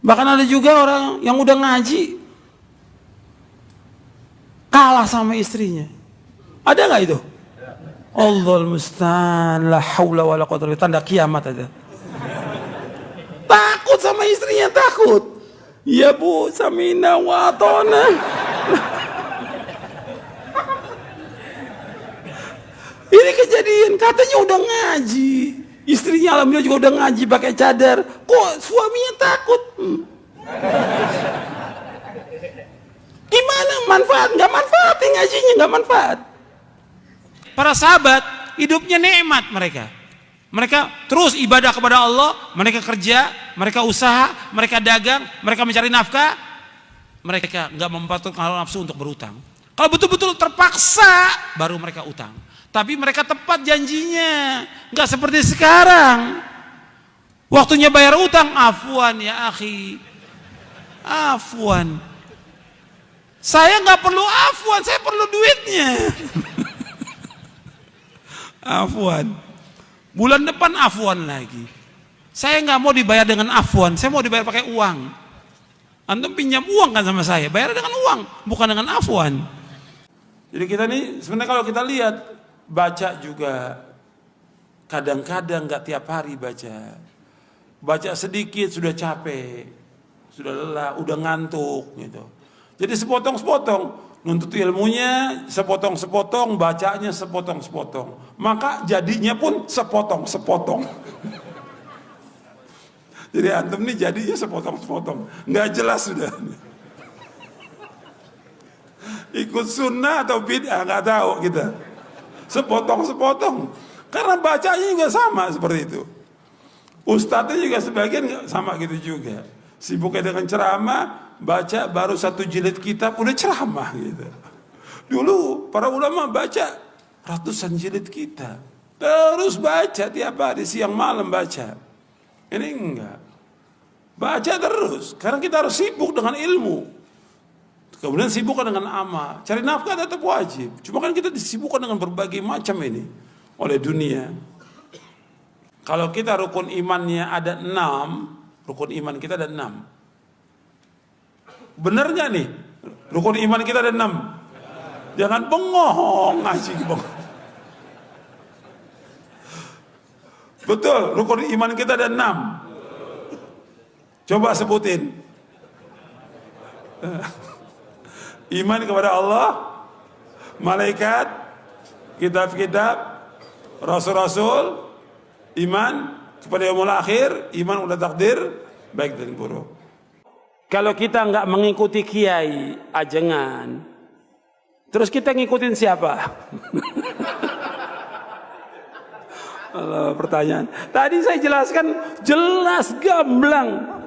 Bahkan ada juga orang yang udah ngaji kalah sama istrinya. Ada nggak itu? Allahul musta'an, la haula wala quwwata illa billah, tanda kiamat aja. Takut sama istrinya, takut. Ya bu, samina wa atona. Ini kejadian, katanya udah ngaji. Istrinya alhamdulillah juga udah ngaji pakai cadar. Kok suaminya takut? Gimana manfaat? Nggak manfaat, ngajinya nggak manfaat. Para sahabat hidupnya nikmat mereka. Mereka terus ibadah kepada Allah, mereka kerja, mereka usaha, mereka dagang, mereka mencari nafkah. Mereka nggak mempertukarkan hawa nafsu untuk berutang. Kalau betul-betul terpaksa, baru mereka utang. Tapi mereka tepat janjinya, nggak seperti sekarang. Waktunya bayar utang, afwan ya akhi, afwan. Saya nggak perlu afwan, saya perlu duitnya. Afwan. Bulan depan afwan lagi. Saya nggak mau dibayar dengan afwan, saya mau dibayar pakai uang. Antum pinjam uang kan sama saya, bayar dengan uang, bukan dengan afwan. Jadi kita nih sebenarnya kalau kita lihat, baca juga kadang-kadang nggak tiap hari baca. Baca sedikit sudah capek, sudah lelah, udah ngantuk gitu. Jadi sepotong-sepotong. Nuntut ilmunya sepotong-sepotong, bacanya sepotong-sepotong. Maka jadinya pun sepotong-sepotong. Jadi antum nih jadinya sepotong-sepotong. Nggak jelas sudah. Ikut sunnah atau bid'ah nggak tahu kita. Sepotong-sepotong. Karena bacanya juga sama seperti itu. Ustadznya juga sebagian sama gitu juga. Sibuknya dengan ceramah, baca baru 1 jilid kitab udah ceramah gitu. Dulu para ulama baca ratusan jilid kitab, terus baca tiap hari siang malam baca. Ini enggak, baca terus karena kita harus sibuk dengan ilmu, kemudian sibuk dengan amal. Cari nafkah tetap wajib, cuma kan kita disibukkan dengan berbagai macam ini oleh dunia. Kalau kita rukun imannya ada 6, rukun iman kita ada 6. Benar nggak nih? Rukun iman kita ada 6. Jangan bengong ngaji bengong. Betul, rukun iman kita ada 6. Coba sebutin. Iman kepada Allah, malaikat, kitab-kitab, rasul-rasul, iman kepada yaumul akhir, iman udah takdir baik dan buruk. Kalau kita nggak mengikuti kiai ajengan, terus kita ngikutin siapa? Pertanyaan. Tadi saya jelaskan jelas gamblang.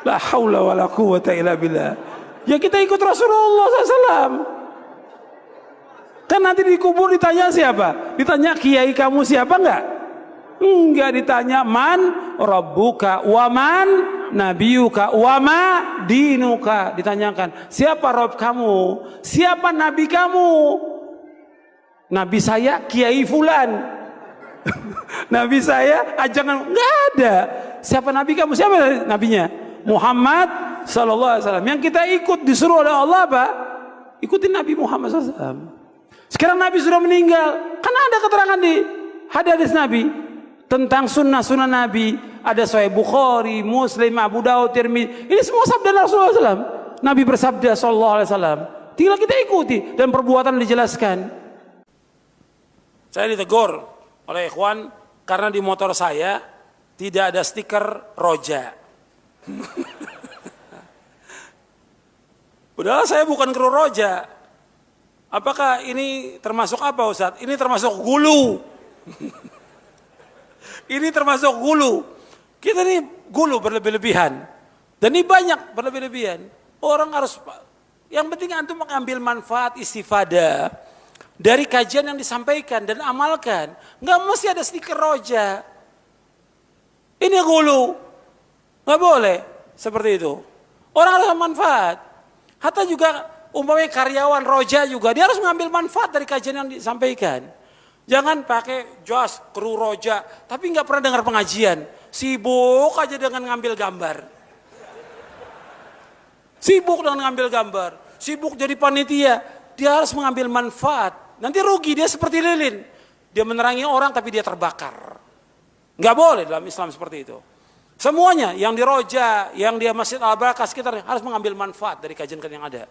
La haula wala quwwata illa billah. Ya kita ikut Rasulullah SAW. Kan nanti dikubur ditanya siapa? Ditanya kiai kamu siapa enggak? Enggak ditanya man rabbuka wa man nabiyuka wa ma dinuka. Ditanyakan siapa Rob kamu? Siapa nabi kamu? Nabi saya kiai fulan. Nabi saya ajangan enggak ada. Siapa nabi kamu? Siapa nabinya? Muhammad sallallahu alaihi wasallam. Yang kita ikut disuruh oleh Allah apa? Ikutin Nabi Muhammad sallallahu alaihi wasallam. Sekarang Nabi sudah meninggal. Kan ada keterangan di hadis Nabi tentang sunnah-sunnah Nabi. Ada Sahih Bukhari, Muslim, Abu Daud, Tirmidzi. Ini semua sabda Rasulullah SAW. Nabi bersabda sallallahu alaihi wasallam. Tinggal kita ikuti dan perbuatan dijelaskan. Saya ditegur oleh ikhwan karena di motor saya tidak ada stiker roja. Padahal saya bukan kru roja. Apakah ini termasuk apa Ustaz? Ini termasuk gulu. Ini termasuk gulu. Kita ini gulu berlebih-lebihan. Dan ini banyak berlebih-lebihan. Orang harus, yang penting antum mengambil manfaat istifadah dari kajian yang disampaikan dan amalkan. Nggak mesti ada stiker roja. Ini gulu. Nggak boleh seperti itu. Orang harus manfaat. Hatta juga umpamanya karyawan roja juga, dia harus mengambil manfaat dari kajian yang disampaikan. Jangan pakai jas kru roja, tapi nggak pernah dengar pengajian. Sibuk aja dengan ngambil gambar. Sibuk dengan ngambil gambar. Sibuk jadi panitia. Dia harus mengambil manfaat. Nanti rugi, dia seperti lilin. Dia menerangi orang tapi dia terbakar. Nggak boleh dalam Islam seperti itu. Semuanya, yang di Roja, yang di Masjid Al-Barakah sekitar harus mengambil manfaat dari kajian-kajian yang ada.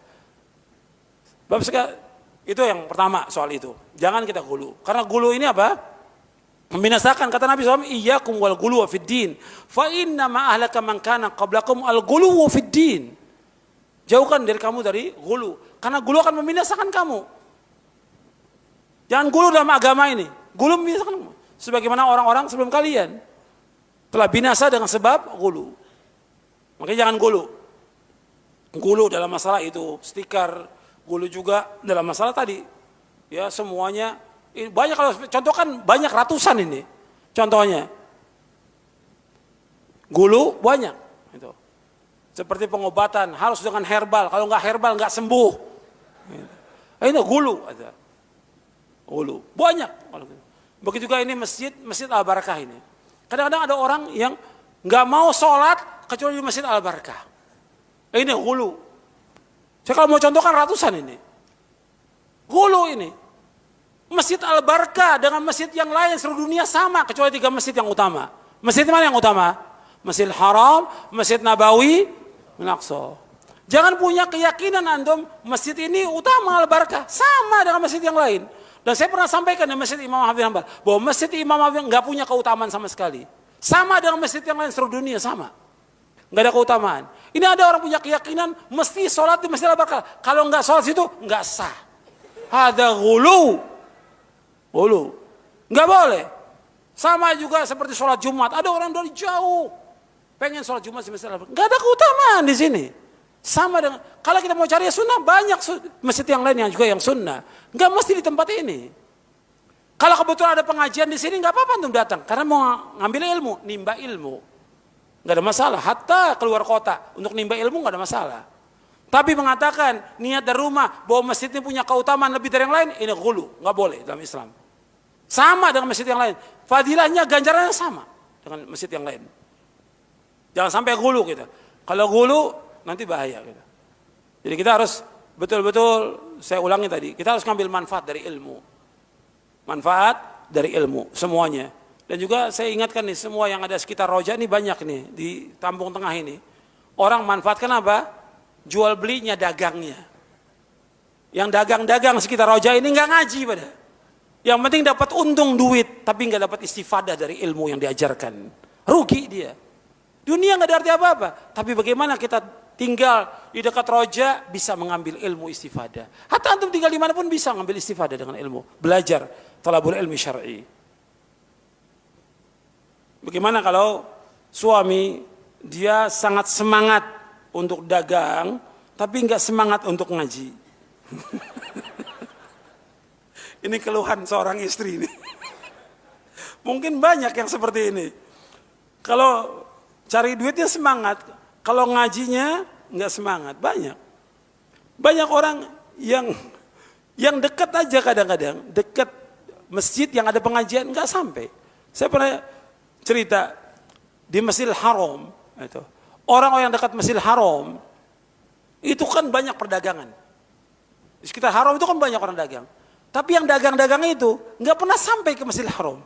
Itu yang pertama soal itu. Jangan kita gulu. Karena gulu ini apa? Membinasakan. Kata Nabi SAW, iyyakum wal guluwa fid din. Fa inna ma ahlaka man kana qablakum al guluwa fid din. Jauhkan dari kamu dari gulu. Karena gulu akan membinasakan kamu. Jangan gulu dalam agama ini. Gulu membinasakan kamu. Sebagaimana orang-orang sebelum kalian telah binasa dengan sebab gulu. Makanya jangan gulu. Gulu dalam masalah itu stiker, gulu juga dalam masalah tadi. Ya semuanya banyak, kalau contoh kan banyak ratusan ini. Contohnya. Gulu banyak itu. Seperti pengobatan harus dengan herbal. Kalau nggak herbal nggak sembuh. Ini gulu ada. Gulu banyak. Begitu juga ini Masjid Al-Barakah ini. Kadang-kadang ada orang yang nggak mau sholat kecuali di Masjid Al-Barakah. Ini gulu. Saya kalau mau contohkan ratusan ini. Gulu ini. Masjid Al-Barakah dengan masjid yang lain seluruh dunia sama kecuali 3 masjid yang utama. Masjid mana yang utama? Masjid Haram, Masjid Nabawi, Al-Aqsa. Jangan punya keyakinan antum masjid ini utama Al-Barakah, sama dengan masjid yang lain. Dan saya pernah sampaikan di Masjid Imam Ahmad bin Hanbal bahwa Masjid Imam Ahmad nggak punya keutamaan sama sekali. Sama dengan masjid yang lain seluruh dunia sama. Nggak ada keutamaan. Ini ada orang punya keyakinan mesti sholat di Masjid Al-Barakah. Kalau nggak sholat situ nggak sah. Ada ghulu. Ulu, nggak boleh. Sama juga seperti sholat Jumat. Ada orang dari jauh pengen sholat Jumat di Masjid Al-Barakah. Nggak ada keutamaan di sini. Sama dengan kalau kita mau cari sunnah banyak masjid yang lain yang juga yang sunnah. Nggak mesti di tempat ini. Kalau kebetulan ada pengajian di sini nggak apa-apa untuk datang karena mau ngambil ilmu, nimba ilmu. Nggak ada masalah. Hatta keluar kota untuk nimba ilmu nggak ada masalah. Tapi mengatakan niat dari rumah bahwa masjid ini punya keutamaan lebih dari yang lain, ini ghulu, nggak boleh dalam Islam. Sama dengan masjid yang lain. Fadilahnya, ganjarannya sama dengan masjid yang lain. Jangan sampai ghulu kita. Kalau ghulu nanti bahaya kita. Jadi kita harus betul-betul, saya ulangi tadi, kita harus ngambil manfaat dari ilmu. Manfaat dari ilmu, semuanya. Dan juga saya ingatkan nih, semua yang ada sekitar Roja ini banyak nih, di Kampung Tengah ini. Orang manfaatkan apa? Jual belinya, dagangnya. Yang dagang-dagang sekitar Roja ini nggak ngaji pada. Yang penting dapat untung duit, tapi nggak dapat istifadah dari ilmu yang diajarkan. Rugi dia. Dunia nggak ada arti apa-apa. Tapi bagaimana kita tinggal di dekat Roja bisa mengambil ilmu istifadah. Hatta antum tinggal di mana pun bisa mengambil istifadah dengan ilmu. Belajar talabul ilmi syar'i. Bagaimana kalau suami dia sangat semangat untuk dagang, tapi nggak semangat untuk ngaji? Ini keluhan seorang istri ini. Mungkin banyak yang seperti ini. Kalau cari duitnya semangat, kalau ngajinya nggak semangat, banyak. Banyak orang yang dekat aja kadang-kadang, dekat masjid yang ada pengajian nggak sampai. Saya pernah cerita di Masjidil Haram, itu orang-orang yang dekat Masjidil Haram itu kan banyak perdagangan. Di sekitar Haram itu kan banyak orang dagang. Tapi yang dagang-dagang itu nggak pernah sampai ke Masjidil Haram.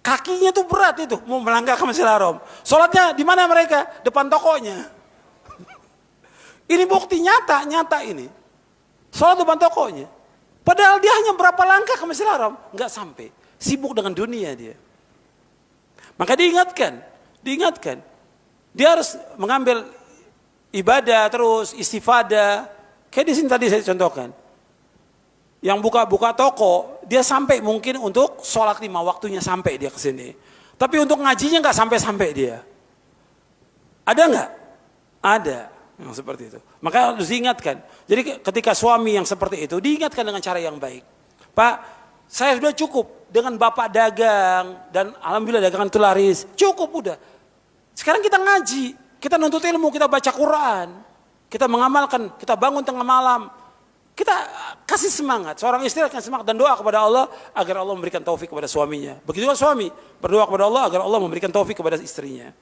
Kakinya tuh berat itu mau melangkah ke Masjidil Haram. Sholatnya di mana mereka? Depan tokonya. Ini bukti nyata ini. Sholat depan tokonya. Padahal dia hanya berapa langkah ke Masjidil Haram, nggak sampai. Sibuk dengan dunia dia. Maka diingatkan. Dia harus mengambil ibadah terus, istifadah. Kayak di sini tadi saya contohkan. Yang buka toko, dia sampai mungkin untuk sholat 5 waktunya sampai dia ke sini. Tapi untuk ngajinya nggak sampai dia. Ada nggak? Ada yang seperti itu. Maka harus diingatkan. Jadi ketika suami yang seperti itu diingatkan dengan cara yang baik. Pak, saya sudah cukup dengan bapak dagang dan alhamdulillah dagangan itu laris. Cukup udah. Sekarang kita ngaji, kita nuntut ilmu, kita baca Quran, kita mengamalkan, kita bangun tengah malam. Kita kasih semangat, seorang istri akan semangat dan doa kepada Allah agar Allah memberikan taufik kepada suaminya. Begitu juga suami berdoa kepada Allah agar Allah memberikan taufik kepada istrinya.